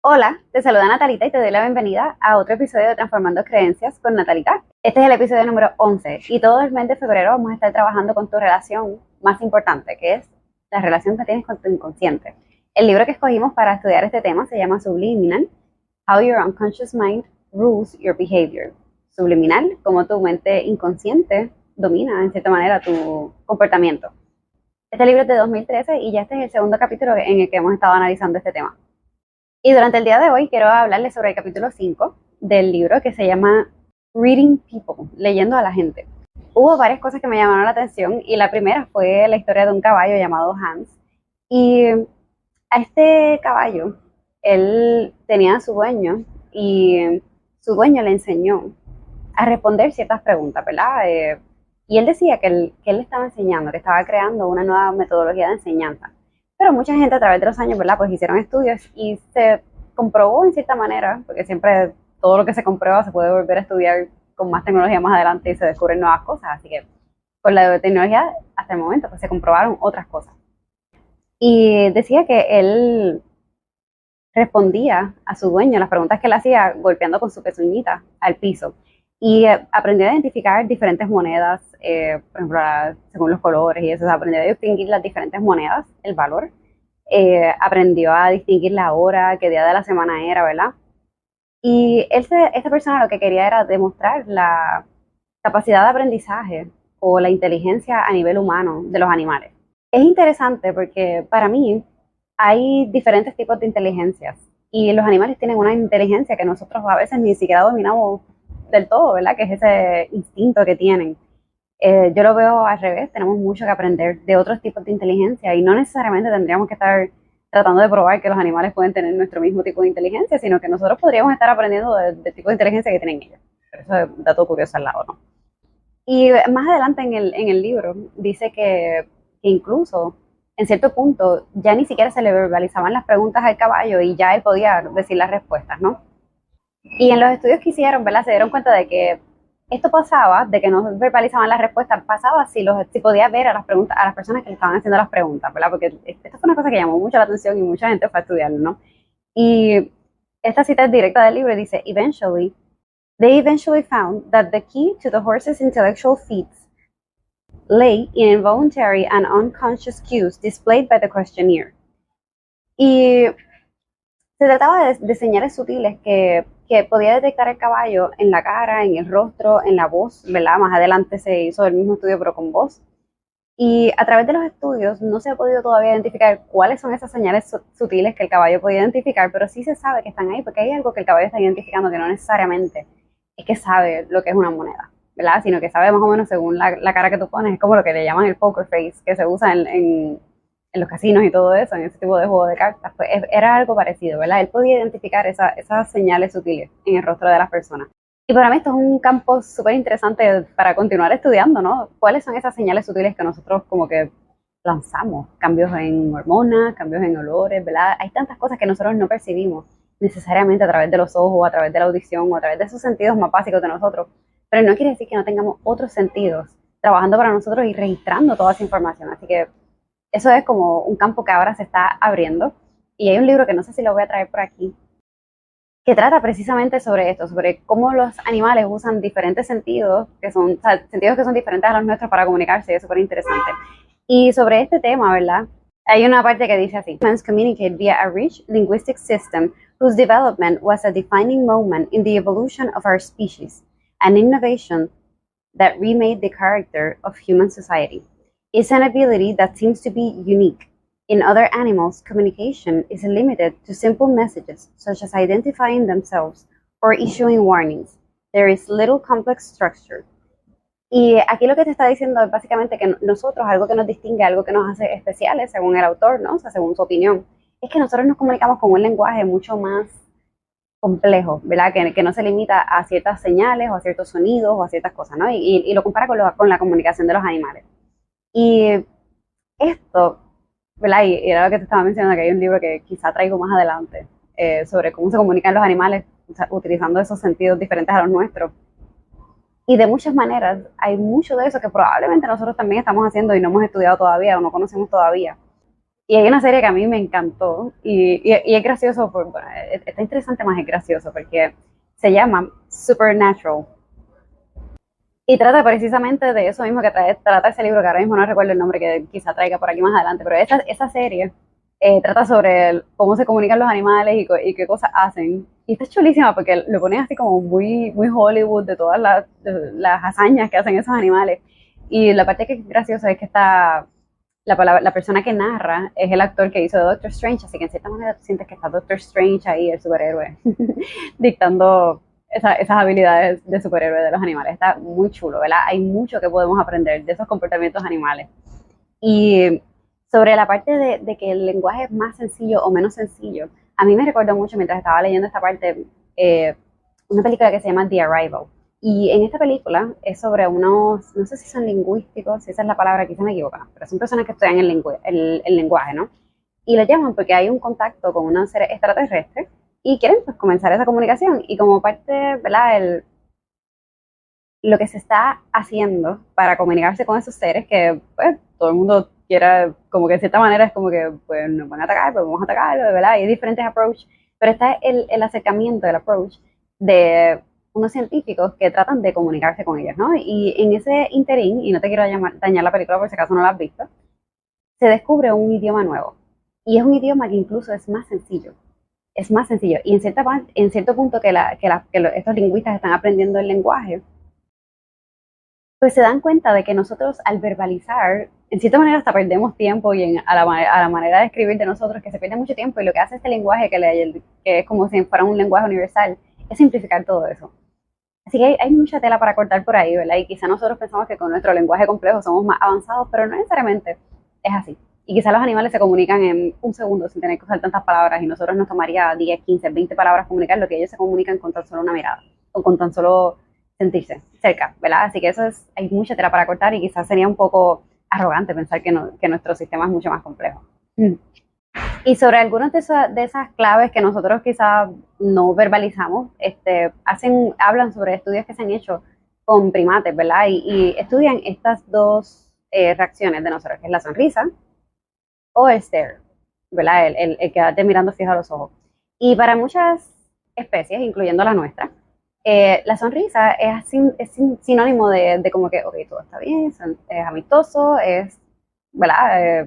Hola, te saluda Natalita y te doy la bienvenida a otro episodio de Transformando Creencias con Natalita. Este es el episodio número 11 y todo el mes de febrero vamos a estar trabajando con tu relación más importante, que es la relación que tienes con tu inconsciente. El libro que escogimos para estudiar este tema se llama Subliminal, How Your Unconscious Mind Rules Your Behavior. Subliminal, como tu mente inconsciente domina en cierta manera tu comportamiento. Este libro es de 2013 y ya este es el segundo capítulo en el que hemos estado analizando este tema. Y durante el día de hoy quiero hablarles sobre el capítulo 5 del libro que se llama Reading People, leyendo a la gente. Hubo varias cosas que me llamaron la atención y la primera fue la historia de un caballo llamado Hans. Y a este caballo, él tenía a su dueño y su dueño le enseñó a responder ciertas preguntas, ¿verdad? Y él decía que él le estaba enseñando, que estaba creando una nueva metodología de enseñanza. Pero mucha gente a través de los años, ¿verdad? Pues hicieron estudios y se comprobó en cierta manera, porque siempre todo lo que se comprueba se puede volver a estudiar con más tecnología más adelante y se descubren nuevas cosas. Así que con la tecnología hasta el momento pues se comprobaron otras cosas. Y decía que él respondía a su dueño las preguntas que él hacía golpeando con su pezuñita al piso. Y aprendió a identificar diferentes monedas, por ejemplo, según los colores y eso, aprendió a distinguir las diferentes monedas, el valor, aprendió a distinguir la hora, qué día de la semana era, ¿verdad? Y esta persona lo que quería era demostrar la capacidad de aprendizaje o la inteligencia a nivel humano de los animales. Es interesante porque para mí hay diferentes tipos de inteligencias y los animales tienen una inteligencia que nosotros a veces ni siquiera dominamos del todo, ¿verdad? Que es ese instinto que tienen. Yo lo veo al revés, tenemos mucho que aprender de otros tipos de inteligencia y no necesariamente tendríamos que estar tratando de probar que los animales pueden tener nuestro mismo tipo de inteligencia, sino que nosotros podríamos estar aprendiendo del tipo de inteligencia que tienen ellos. Pero eso es un dato curioso al lado, ¿no? Y más adelante en el libro dice que incluso en cierto punto ya ni siquiera se le verbalizaban las preguntas al caballo y ya él podía decir las respuestas, ¿no? Y en los estudios que hicieron, ¿verdad? Se dieron cuenta de que esto pasaba, de que no verbalizaban las respuestas, pasaba si podía ver a las preguntas, a las personas que le estaban haciendo las preguntas, ¿verdad? Porque esto fue una cosa que llamó mucho la atención y mucha gente fue a estudiarlo, ¿no? Y esta cita es directa del libro y dice, they eventually found that the key to the horse's intellectual feats lay in involuntary and unconscious cues displayed by the questionnaire. Y se trataba de señales sutiles que podía detectar el caballo en la cara, en el rostro, en la voz, ¿verdad? Más adelante se hizo el mismo estudio pero con voz. Y a través de los estudios no se ha podido todavía identificar cuáles son esas señales sutiles que el caballo puede identificar, pero sí se sabe que están ahí porque hay algo que el caballo está identificando que no necesariamente es que sabe lo que es una moneda, ¿verdad? Sino que sabe más o menos según la cara que tú pones, es como lo que le llaman el poker face, que se usa en los casinos y todo eso, en ese tipo de juego de cartas, pues era algo parecido, ¿verdad? Él podía identificar esas señales sutiles en el rostro de las personas. Y para mí esto es un campo súper interesante para continuar estudiando, ¿no? ¿Cuáles son esas señales sutiles que nosotros como que lanzamos? Cambios en hormonas, cambios en olores, ¿verdad? Hay tantas cosas que nosotros no percibimos necesariamente a través de los ojos, a través de la audición o a través de esos sentidos más básicos de nosotros, pero no quiere decir que no tengamos otros sentidos trabajando para nosotros y registrando toda esa información. Así que eso es como un campo que ahora se está abriendo. Y hay un libro que no sé si lo voy a traer por aquí, que trata precisamente sobre esto, sobre cómo los animales usan diferentes sentidos, o sea, sentidos que son diferentes a los nuestros para comunicarse, y es súper interesante. Y sobre este tema, ¿verdad? Hay una parte que dice así: humans communicate via a rich linguistic system whose development was a defining moment in the evolution of our species, an innovation that remade the character of human society. It's an ability that seems to be unique. In other animals, communication is limited to simple messages, such as identifying themselves or issuing warnings. There is little complex structure. Y aquí lo que te está diciendo es básicamente que nosotros, algo que nos distingue, algo que nos hace especiales, según el autor, ¿no? O sea, según su opinión, es que nosotros nos comunicamos con un lenguaje mucho más complejo, ¿verdad? Que no se limita a ciertas señales o a ciertos sonidos o a ciertas cosas, ¿no? Y lo compara con la comunicación de los animales. Y esto, ¿verdad? Y era lo que te estaba mencionando, que hay un libro que quizá traigo más adelante, sobre cómo se comunican los animales, o sea, utilizando esos sentidos diferentes a los nuestros. Y de muchas maneras, hay mucho de eso que probablemente nosotros también estamos haciendo y no hemos estudiado todavía o no conocemos todavía. Y hay una serie que a mí me encantó y es gracioso, bueno, está interesante más es gracioso porque se llama Supernatural y trata precisamente de eso mismo que trata ese libro, que ahora mismo no recuerdo el nombre, que quizá traiga por aquí más adelante, pero esa serie trata sobre cómo se comunican los animales y qué cosas hacen. Y está chulísima porque lo ponen así como muy, muy Hollywood de todas las hazañas que hacen esos animales. Y la parte que es graciosa es que la persona que narra es el actor que hizo de Doctor Strange, así que en cierta manera tú sientes que está Doctor Strange ahí, el superhéroe, dictando esas habilidades de superhéroe de los animales. Está muy chulo, ¿verdad? Hay mucho que podemos aprender de esos comportamientos animales. Y sobre la parte de que el lenguaje es más sencillo o menos sencillo, a mí me recordó mucho mientras estaba leyendo esta parte eh, una película que se llama The Arrival. Y en esta película es sobre unos, no sé si son lingüísticos, si esa es la palabra, quizá me equivoco, pero son personas que estudian el lenguaje, ¿no? Y lo llaman porque hay un contacto con unos seres extraterrestres y quieren pues comenzar esa comunicación. Y como parte, ¿verdad? Lo que se está haciendo para comunicarse con esos seres que pues todo el mundo quiera, como que de cierta manera es como que pues nos van a atacar, pues vamos a atacarlo, ¿verdad? Y hay diferentes approaches, pero está el acercamiento, el approach de unos científicos que tratan de comunicarse con ellos, ¿no? Y en ese interín, y no te quiero dañar la película por si acaso no la has visto, se descubre un idioma nuevo. Y es un idioma que incluso es más sencillo. Es más sencillo. Y en cierto punto estos lingüistas están aprendiendo el lenguaje, pues se dan cuenta de que nosotros al verbalizar, en cierta manera hasta perdemos tiempo y a la manera de escribir de nosotros, que se pierde mucho tiempo, y lo que hace este lenguaje, que es como si fuera un lenguaje universal, es simplificar todo eso. Así que hay mucha tela para cortar por ahí, ¿verdad? Y quizá nosotros pensamos que con nuestro lenguaje complejo somos más avanzados, pero no necesariamente es así. Y quizá los animales se comunican en un segundo sin tener que usar tantas palabras y nosotros nos tomaría 10, 15, 20 palabras comunicar lo que ellos se comunican con tan solo una mirada o con tan solo sentirse cerca, ¿verdad? Así que hay mucha tela para cortar y quizás sería un poco arrogante pensar que, no, que nuestro sistema es mucho más complejo. Y sobre algunas de esas claves que nosotros quizás no verbalizamos, hablan sobre estudios que se han hecho con primates, ¿verdad? Y estudian estas dos reacciones de nosotros, que es la sonrisa o el stare, ¿verdad? El quedarte mirando fijo a los ojos. Y para muchas especies, incluyendo la nuestra, la sonrisa es sinónimo de como que, ok, todo está bien, es amistoso, ¿verdad?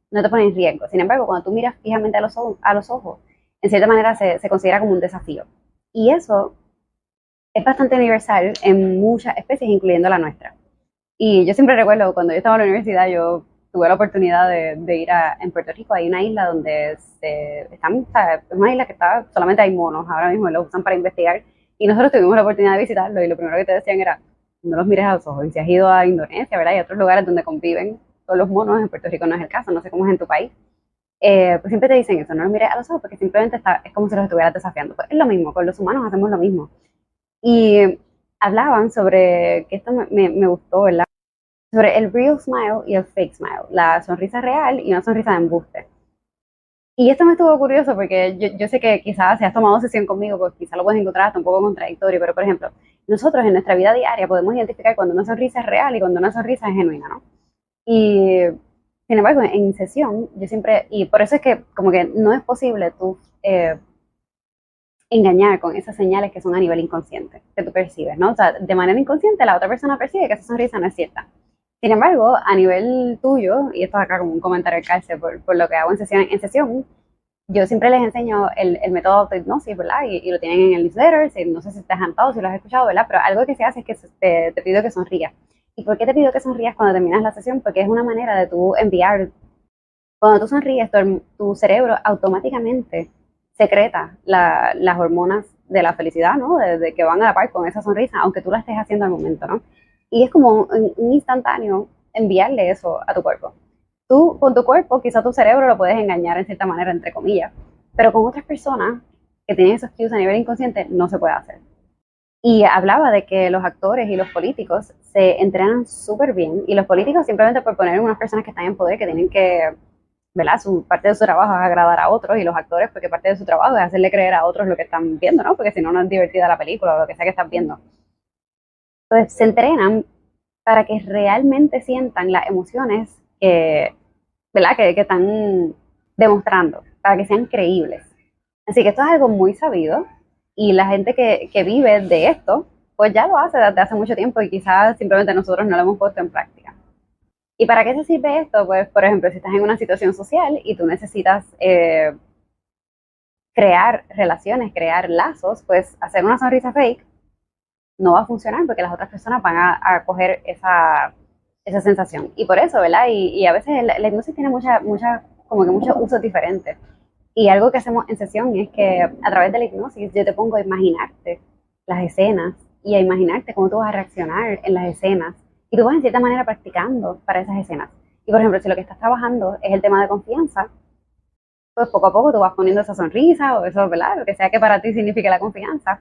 No te pone en riesgo. Sin embargo, cuando tú miras fijamente a los ojos, en cierta manera se considera como un desafío. Y eso es bastante universal en muchas especies, incluyendo la nuestra. Y yo siempre recuerdo, cuando yo estaba en la universidad, yo tuve la oportunidad de ir en Puerto Rico, hay una isla donde o sea, es una isla que solamente hay monos, ahora mismo lo usan para investigar, y nosotros tuvimos la oportunidad de visitarlo, y lo primero que te decían era, no los mires a los ojos, y si has ido a Indonesia, ¿verdad? Y a otros lugares donde conviven todos los monos, en Puerto Rico no es el caso, no sé cómo es en tu país, pues siempre te dicen eso, no los mires a los ojos, porque simplemente es como si los estuvieras desafiando. Pues es lo mismo, con los humanos hacemos lo mismo. Y hablaban sobre, que esto me gustó, ¿verdad? Sobre el real smile y el fake smile, la sonrisa real y una sonrisa de embuste. Y esto me estuvo curioso porque yo sé que quizás si has tomado sesión conmigo, pues quizás lo puedes encontrar hasta un poco contradictorio, pero por ejemplo, nosotros en nuestra vida diaria podemos identificar cuando una sonrisa es real y cuando una sonrisa es genuina, ¿no? Y sin embargo, en sesión, yo siempre, y por eso es que como que no es posible tú engañar con esas señales que son a nivel inconsciente, que tú percibes, ¿no? O sea, de manera inconsciente la otra persona percibe que esa sonrisa no es cierta. Sin embargo, a nivel tuyo, y esto acá como un comentario al calce por lo que hago en sesión, yo siempre les enseño el método de autohipnosis, ¿verdad? Y lo tienen en el newsletter, no sé si te has jantado, si lo has escuchado, ¿verdad? Pero algo que se hace es que te pido que sonrías. ¿Y por qué te pido que sonrías cuando terminas la sesión? Porque es una manera de tú enviar, cuando tú sonríes, tu cerebro automáticamente secreta las hormonas de la felicidad, ¿no? De que van a la par con esa sonrisa, aunque tú la estés haciendo al momento, ¿no? Y es como un instantáneo enviarle eso a tu cuerpo. Tú, con tu cuerpo, quizá tu cerebro lo puedes engañar en cierta manera, entre comillas, pero con otras personas que tienen esos cues a nivel inconsciente no se puede hacer. Y hablaba de que los actores y los políticos se entrenan súper bien, y los políticos simplemente por poner unas personas que están en poder, que tienen que, ¿verdad? Parte de su trabajo es agradar a otros, y los actores porque parte de su trabajo es hacerle creer a otros lo que están viendo, ¿no? Porque si no, no es divertida la película o lo que sea que estás viendo. Entonces se entrenan para que realmente sientan las emociones que, ¿verdad? Que están demostrando, para que sean creíbles. Así que esto es algo muy sabido y la gente que vive de esto, pues ya lo hace desde hace mucho tiempo y quizás simplemente nosotros no lo hemos puesto en práctica. ¿Y para qué se sirve esto? Pues, por ejemplo, si estás en una situación social y tú necesitas crear relaciones, crear lazos, pues hacer una sonrisa fake no va a funcionar porque las otras personas van a coger esa sensación. Y por eso, ¿verdad? Y a veces la hipnosis tiene como que muchos usos diferentes. Y algo que hacemos en sesión es que a través de la hipnosis yo te pongo a imaginarte las escenas y a imaginarte cómo tú vas a reaccionar en las escenas. Y tú vas en cierta manera practicando para esas escenas. Y por ejemplo, si lo que estás trabajando es el tema de confianza, pues poco a poco tú vas poniendo esa sonrisa o eso, ¿verdad? Lo que sea que para ti signifique la confianza.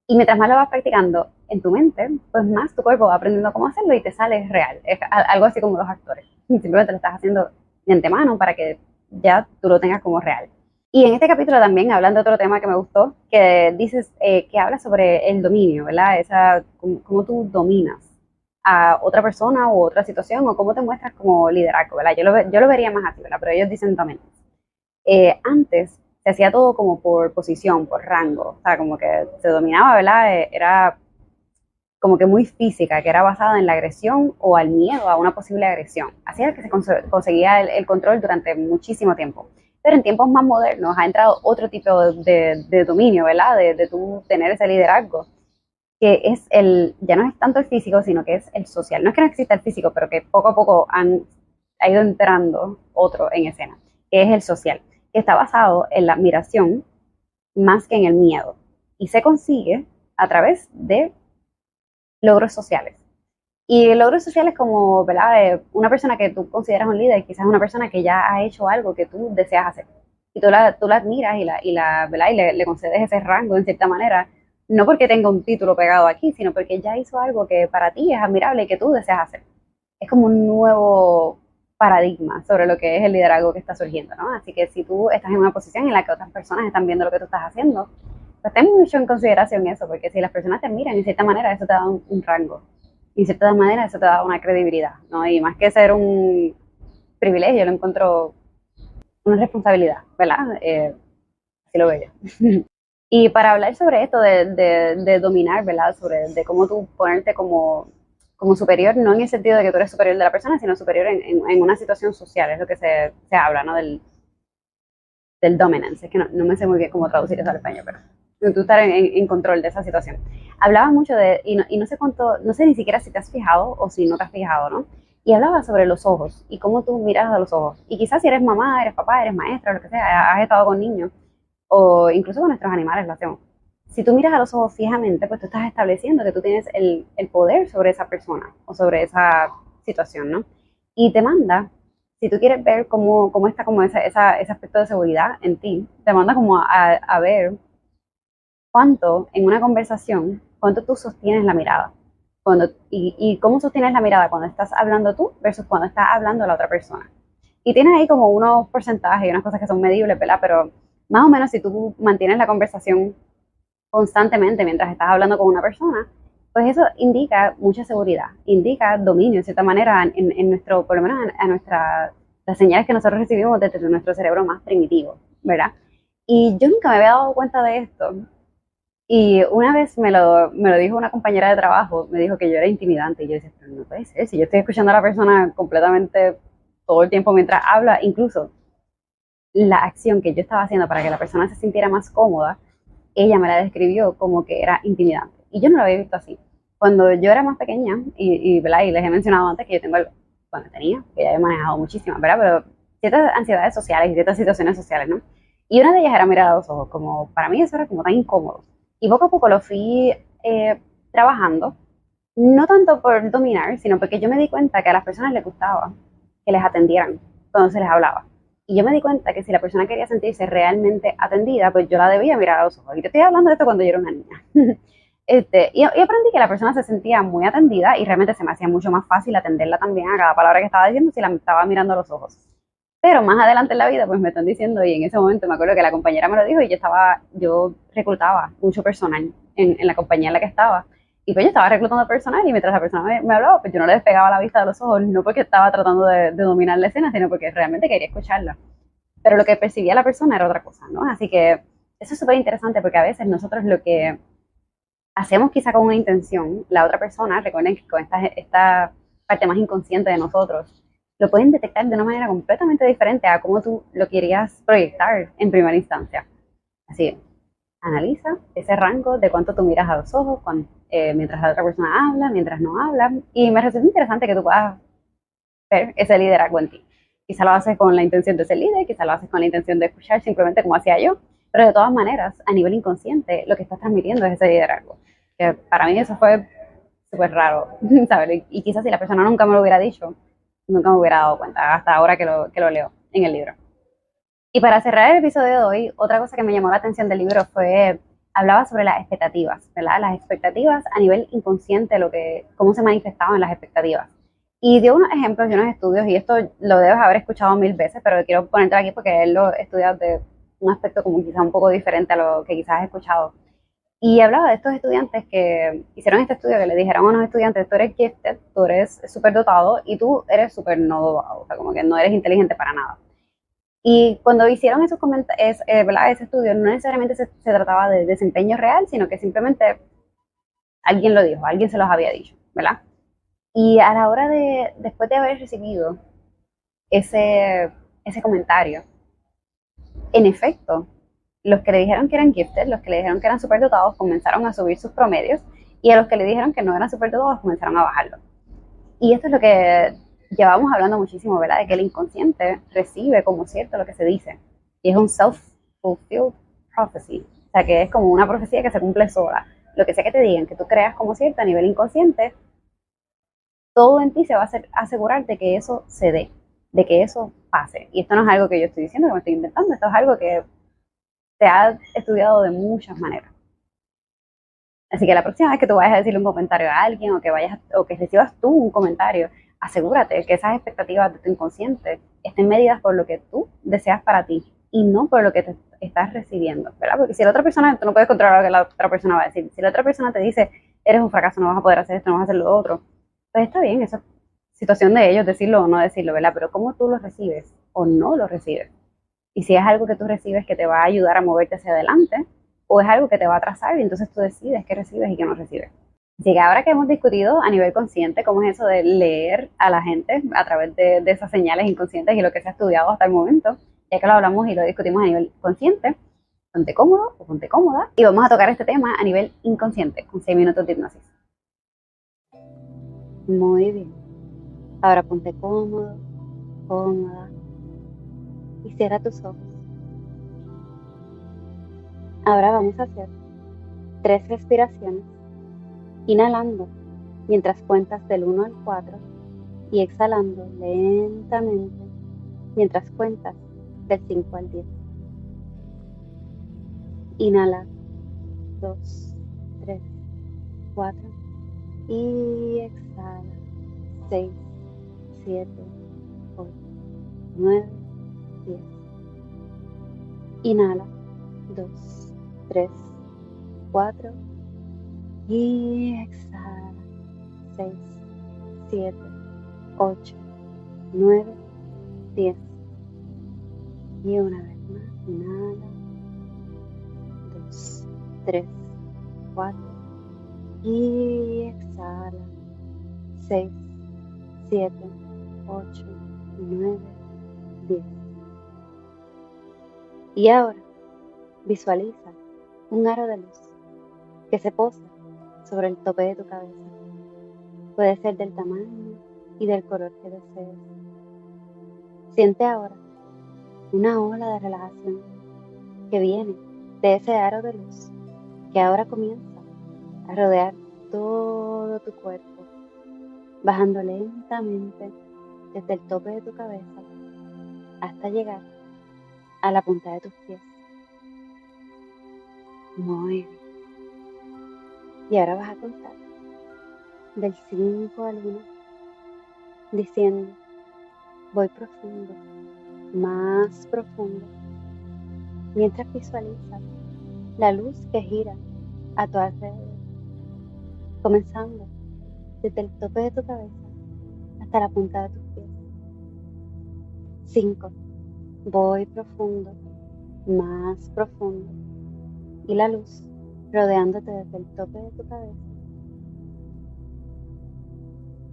Y mientras más lo vas practicando en tu mente, pues más tu cuerpo va aprendiendo cómo hacerlo y te sale real. Es algo así como los actores. Simplemente lo estás haciendo de antemano para que ya tú lo tengas como real. Y en este capítulo también hablan de otro tema que me gustó, que dices que habla sobre el dominio, ¿verdad? Cómo tú dominas a otra persona o otra situación o cómo te muestras como liderazgo, ¿verdad? Yo lo vería más así, ¿verdad? Pero ellos dicen también. Antes se hacía todo como por posición, por rango, o sea, como que se dominaba, ¿verdad? Era como que muy física, que era basada en la agresión o al miedo a una posible agresión. Así era que se conseguía el control durante muchísimo tiempo. Pero en tiempos más modernos ha entrado otro tipo de dominio, ¿verdad? De tú tener ese liderazgo, que es ya no es tanto el físico, sino que es el social. No es que no exista el físico, pero que poco a poco ha ido entrando otro en escena, que es el social, que está basado en la admiración más que en el miedo. Y se consigue a través de logros sociales. Y logros sociales como, ¿verdad? Una persona que tú consideras un líder, quizás una persona que ya ha hecho algo que tú deseas hacer. Y tú la admiras ¿verdad? Y le concedes ese rango en cierta manera, no porque tenga un título pegado aquí, sino porque ya hizo algo que para ti es admirable y que tú deseas hacer. Es como un nuevo paradigma sobre lo que es el liderazgo que está surgiendo, ¿no? Así que si tú estás en una posición en la que otras personas están viendo lo que tú estás haciendo, pues ten mucho en consideración eso, porque si las personas te miran, de cierta manera, eso te da un rango. Y de cierta manera, eso te da una credibilidad, ¿no? Y más que ser un privilegio, lo encuentro una responsabilidad, ¿verdad? Así lo veo yo. Y para hablar sobre esto de dominar, ¿verdad? De cómo tú ponerte como superior, no en el sentido de que tú eres superior de la persona, sino superior en una situación social, es lo que se habla, ¿no? Del dominance. Es que no me sé muy bien cómo traducir eso al español, pero tú estar en control de esa situación. Hablaba mucho y no sé cuánto, no sé ni siquiera si te has fijado o si no te has fijado, ¿no? Y hablaba sobre los ojos y cómo tú miras a los ojos. Y quizás si eres mamá, eres papá, eres maestra, lo que sea, has estado con niños, o incluso con nuestros animales lo hacemos. Si tú miras a los ojos fijamente, pues tú estás estableciendo que tú tienes el poder sobre esa persona o sobre esa situación, ¿no? Y te manda, si tú quieres ver cómo está como ese aspecto de seguridad en ti, te manda como a ver cuánto en una conversación, cuánto tú sostienes la mirada. Y cómo sostienes la mirada cuando estás hablando tú versus cuando estás hablando la otra persona. Y tienes ahí como unos porcentajes y unas cosas que son medibles, ¿verdad? Pero más o menos si tú mantienes la conversación constantemente mientras estás hablando con una persona, pues eso indica mucha seguridad, indica dominio, de cierta manera, en nuestro, por lo menos a las señales que nosotros recibimos desde nuestro cerebro más primitivo, ¿verdad? Y yo nunca me había dado cuenta de esto. Y una vez me lo dijo una compañera de trabajo, me dijo que yo era intimidante. Y yo decía, pero no puede ser, si yo estoy escuchando a la persona completamente todo el tiempo mientras habla, incluso la acción que yo estaba haciendo para que la persona se sintiera más cómoda, ella me la describió como que era intimidante. Y yo no lo había visto así. Cuando yo era más pequeña, ¿verdad? Y les he mencionado antes que yo tengo, bueno, tenía, que ya he manejado muchísimas, ¿verdad? Pero ciertas ansiedades sociales y ciertas situaciones sociales, ¿no? Y una de ellas era mirar a los ojos, como para mí eso era como tan incómodo. Y poco a poco lo fui trabajando, no tanto por dominar, sino porque yo me di cuenta que a las personas les gustaba que les atendieran cuando se les hablaba. Y yo me di cuenta que si la persona quería sentirse realmente atendida, pues yo la debía mirar a los ojos. Y te estoy hablando de esto cuando yo era una niña. Y aprendí que la persona se sentía muy atendida y realmente se me hacía mucho más fácil atenderla también a cada palabra que estaba diciendo si la estaba mirando a los ojos. Pero más adelante en la vida, pues me están diciendo, y en ese momento me acuerdo que la compañera me lo dijo y yo reclutaba mucho personal en la compañía en la que estaba. Y pues yo estaba reclutando personal y mientras la persona me hablaba, pues yo no le despegaba la vista de los ojos, no porque estaba tratando de dominar la escena, sino porque realmente quería escucharla. pero lo que percibía la persona era otra cosa, ¿no? Así que eso es súper interesante porque a veces nosotros lo que hacemos quizá con una intención, la otra persona, recuerden que con esta parte más inconsciente de nosotros, lo pueden detectar de una manera completamente diferente a cómo tú lo querías proyectar en primera instancia. Así, analiza ese rango de cuánto tú miras a los ojos mientras la otra persona habla, mientras no habla, y me resulta interesante que tú puedas ver ese liderazgo en ti. Quizá lo haces con la intención de ser líder, quizá lo haces con la intención de escuchar simplemente como hacía yo, pero de todas maneras, a nivel inconsciente, lo que estás transmitiendo es ese liderazgo. Que para mí eso fue súper raro, ¿sabes? Y quizás si la persona nunca me lo hubiera dicho, nunca me hubiera dado cuenta, hasta ahora que lo leo en el libro. Y para cerrar el episodio de hoy, otra cosa que me llamó la atención del libro hablaba sobre las expectativas, ¿verdad? Las expectativas a nivel inconsciente, cómo se manifestaban las expectativas. Y dio unos ejemplos y unos estudios, y esto lo debes haber escuchado 1000 veces, pero quiero ponerte aquí porque él lo estudia de un aspecto como quizás un poco diferente a lo que quizás has escuchado. Y hablaba de estos estudiantes que hicieron este estudio, que le dijeron a unos estudiantes, tú eres gifted, tú eres súper dotado y tú eres súper no dotado, o sea, como que no eres inteligente para nada. Y cuando hicieron esos ese estudio, no necesariamente se trataba de desempeño real, sino que simplemente alguien lo dijo, alguien se los había dicho, ¿verdad? Y a la hora después de haber recibido ese comentario, en efecto, los que le dijeron que eran gifted, los que le dijeron que eran superdotados, comenzaron a subir sus promedios, y a los que le dijeron que no eran superdotados, comenzaron a bajarlo. Y esto es lo que llevamos hablando muchísimo, ¿verdad? De que el inconsciente recibe como cierto lo que se dice. Y es un self-fulfilled prophecy. O sea, que es como una profecía que se cumple sola. Lo que sea que te digan, que tú creas como cierto a nivel inconsciente, todo en ti se va a asegurar de que eso se dé, de que eso pase. Y esto no es algo que yo estoy diciendo, que me estoy inventando, esto es algo que se ha estudiado de muchas maneras. Así que la próxima vez que tú vayas a decirle un comentario a alguien o que recibas tú un comentario, asegúrate que esas expectativas de tu inconsciente estén medidas por lo que tú deseas para ti y no por lo que te estás recibiendo, ¿verdad? Porque si la otra persona, tú no puedes controlar lo que la otra persona va a decir. Si la otra persona te dice, eres un fracaso, no vas a poder hacer esto, no vas a hacer lo otro, pues está bien, eso es situación de ellos decirlo o no decirlo, ¿verdad? Pero cómo tú lo recibes o no lo recibes. Y si es algo que tú recibes que te va a ayudar a moverte hacia adelante, o es algo que te va a atrasar y entonces tú decides qué recibes y qué no recibes. Así que ahora que hemos discutido a nivel consciente cómo es eso de leer a la gente a través de esas señales inconscientes y lo que se ha estudiado hasta el momento, ya que lo hablamos y lo discutimos a nivel consciente, ponte cómodo o ponte cómoda y vamos a tocar este tema a nivel inconsciente con 6 minutos de hipnosis. Muy bien. Ahora ponte cómodo, cómoda y cierra tus ojos. Ahora vamos a hacer 3 respiraciones, inhalando mientras cuentas del 1 al 4 y exhalando lentamente mientras cuentas del 5 al 10. Inhala 2, 3, 4 y exhala 6, 7, 8, 9, 10. Inhala 2, 3, 4 y exhala 6, 7, 8, 9, 10. Y una vez más, inhala 2, 3, 4 y exhala 6, 7, 8, 9, 10. Y ahora visualiza un aro de luz que se posa sobre el tope de tu cabeza. Puede ser del tamaño y del color que desees. Siente ahora una ola de relajación que viene de ese aro de luz que ahora comienza a rodear todo tu cuerpo, bajando lentamente desde el tope de tu cabeza hasta llegar a la punta de tus pies. Muy bien. Y ahora vas a contar del 5 al 1, diciendo, voy profundo, más profundo, mientras visualizas la luz que gira a tu alrededor, comenzando desde el tope de tu cabeza hasta la punta de tus pies. 5, Voy profundo, más profundo. Y la luz rodeándote desde el tope de tu cabeza.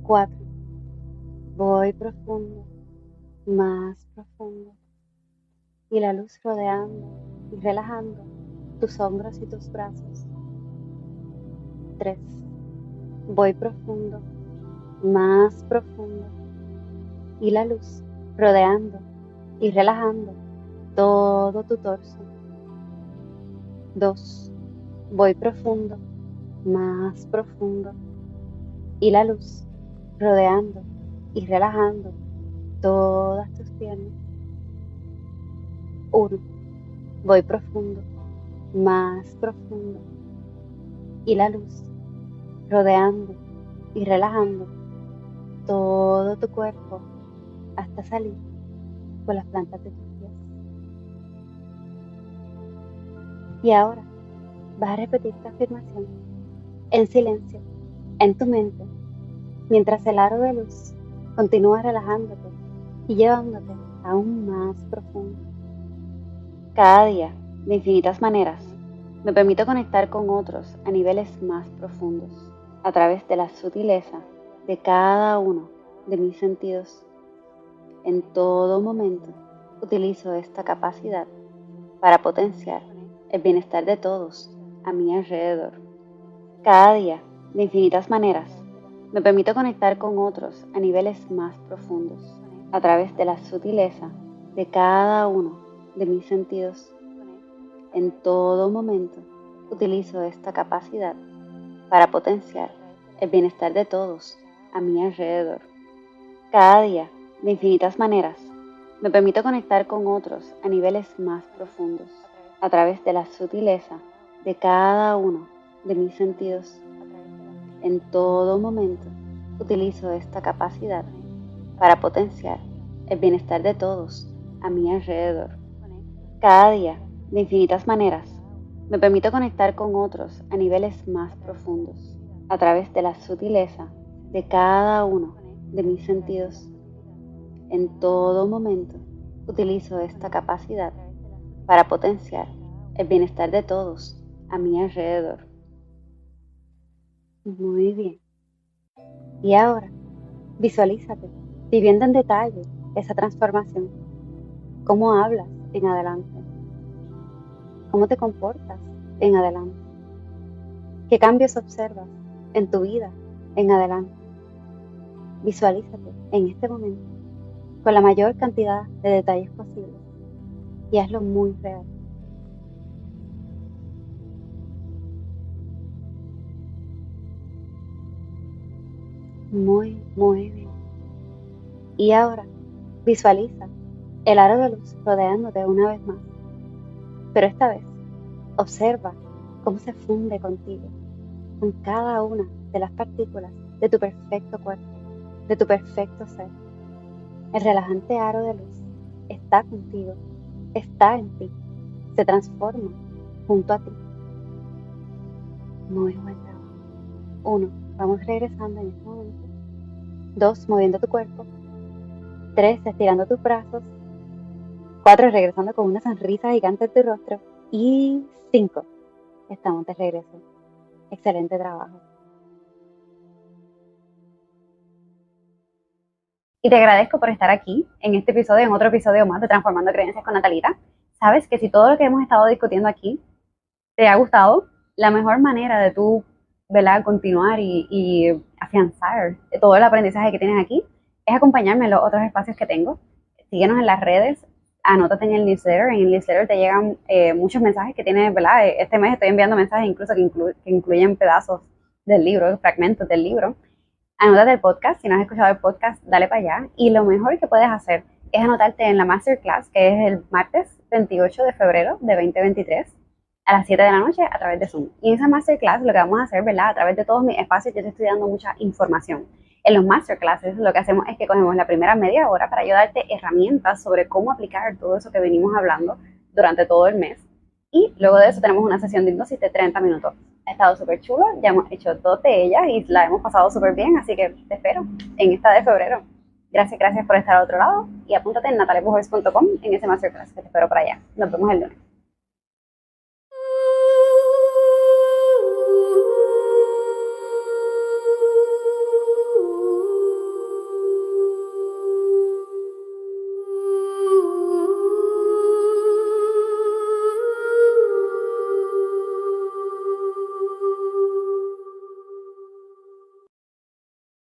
4. Voy profundo, más profundo. Y la luz rodeando y relajando tus hombros y tus brazos. 3. Voy profundo, más profundo. Y la luz rodeando y relajando todo tu torso. 2. Voy profundo, más profundo. Y la luz rodeando y relajando todas tus piernas. 1. Voy profundo, más profundo. Y la luz rodeando y relajando todo tu cuerpo hasta salir por las plantas de tus pies. Y ahora vas a repetir esta afirmación en silencio, en tu mente, mientras el aro de luz continúa relajándote y llevándote aún más profundo. Cada día, de infinitas maneras, me permito conectar con otros a niveles más profundos, a través de la sutileza de cada uno de mis sentidos. En todo momento, utilizo esta capacidad para potenciar el bienestar de todos a mi alrededor. Cada día, de infinitas maneras, me permito conectar con otros a niveles más profundos, a través de la sutileza de cada uno de mis sentidos. En todo momento, utilizo esta capacidad para potenciar el bienestar de todos a mi alrededor. Cada día, de infinitas maneras, me permito conectar con otros a niveles más profundos, a través de la sutileza de cada uno de mis sentidos. En todo momento, utilizo esta capacidad para potenciar el bienestar de todos a mi alrededor. Cada día, de infinitas maneras, me permito conectar con otros a niveles más profundos, a través de la sutileza de cada uno de mis sentidos. En todo momento, utilizo esta capacidad para potenciar el bienestar de todos a mi alrededor. Muy bien. Y ahora, visualízate viviendo en detalle esa transformación. ¿Cómo hablas en adelante? ¿Cómo te comportas en adelante? ¿Qué cambios observas en tu vida en adelante? Visualízate en este momento con la mayor cantidad de detalles posibles y hazlo muy real. Muy bien. Y ahora visualiza el aro de luz rodeándote una vez más, pero esta vez observa cómo se funde contigo, con cada una de las partículas de tu perfecto cuerpo, de tu perfecto ser. El relajante aro de luz está contigo, está en ti, se transforma junto a ti. Muy buen trabajo. 1. Vamos regresando en este momento. 2. Moviendo tu cuerpo. 3. Estirando tus brazos. 4. Regresando con una sonrisa gigante en tu rostro. Y 5. Estamos de regreso. Excelente trabajo. Y te agradezco por estar aquí en este episodio, en otro episodio más de Transformando Creencias con Natalita. Sabes que si todo lo que hemos estado discutiendo aquí te ha gustado, la mejor manera de tú, ¿verdad?, continuar y afianzar todo el aprendizaje que tienes aquí es acompañarme en los otros espacios que tengo. Síguenos en las redes, anótate en el newsletter. En el newsletter te llegan muchos mensajes que tienes, ¿verdad? Este mes estoy enviando mensajes incluso que incluyen pedazos del libro, fragmentos del libro. Anótate el podcast. Si no has escuchado el podcast, dale para allá. Y lo mejor que puedes hacer es anotarte en la Masterclass, que es el martes 28 de febrero de 2023 a las 7 de la noche a través de Zoom. Y en esa Masterclass lo que vamos a hacer, ¿verdad? A través de todos mis espacios yo te estoy dando mucha información. En los Masterclasses lo que hacemos es que cogemos la primera media hora para yo darte herramientas sobre cómo aplicar todo eso que venimos hablando durante todo el mes. Y luego de eso tenemos una sesión de hipnosis de 30 minutos. Ha estado súper chulo, ya hemos hecho 2 de ellas y la hemos pasado súper bien, así que te espero en esta de febrero. Gracias por estar al otro lado y apúntate en nataliapujols.com en ese masterclass que te espero por allá. Nos vemos el lunes.